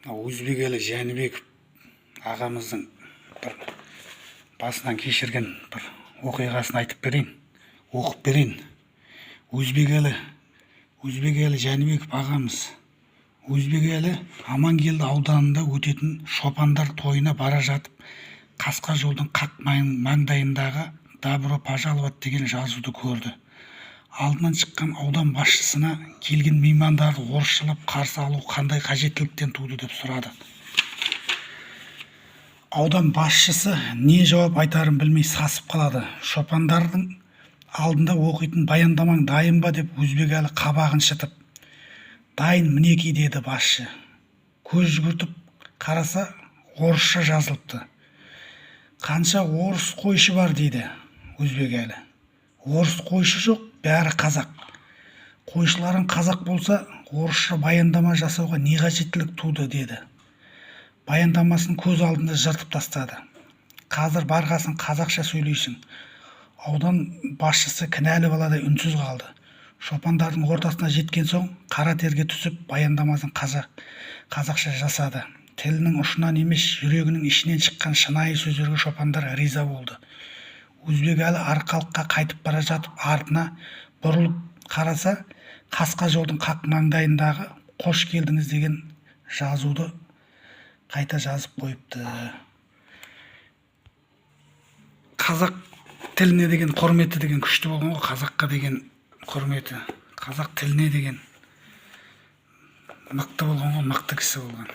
Өзбекелі Жәнібеков ағамыздың бір басынан кешірген бір оқиғасын айтып берейін, оқып берейін. Өзбекелі Жәнібеков ағамыз Өзбекелі Амангелді ауданында өтетін шопандар тойына бара жатып, қасқа жолдың қақ маңдайындағы «Добро пожаловать» деген жазуды көрді. Алдынан шыққан аудан басшысына келген меймандарды орысшалап қарсы алу қандай қажеттіліктен туды деп сұрады. Аудан басшысы не жауап айтарын білмей сасып қалады. Шопандардың алдында оқитын баяндамаң дайын ба деп Өзбекәлі қабағын шытып. Дайын мінеки деді басшы. Көз жүгіртіп қараса орысша жазылыпты. Қанша орыс қойшы бар дейді Өзбекәлі. Орыс қойшы жоқ, бәрі қазақ. Қойшыларың қазақ болса, орысша баяндама жасауға не қажеттілік туды деді. Баяндамасын көз алдында жыртып тастады. Қазір барғасын қазақша сөйлейсің. Аудан басшысы кінәлі баладай үнсіз қалды. Шопандардың ортасына жеткен соң қара терге түсіп баяндамасын қазақша жасады. Тілінің ұшынан емес, жүрегінің ішінен шыққан шынайы сөздерге шопандар риза болды. Өзбекәлі арқалыққа қайтып бара жатып, артына бұрылып қараса, қасқа жолдың қақ маңдайындағы «Қош келдіңіз» деген жазуды қайта жазып қойыпты. Қазақ тіліне деген құрметі деген күшті болған ғой, қазаққа деген құрметі, қазақ тіліне деген мықты болған ғой, мықты кісі болған.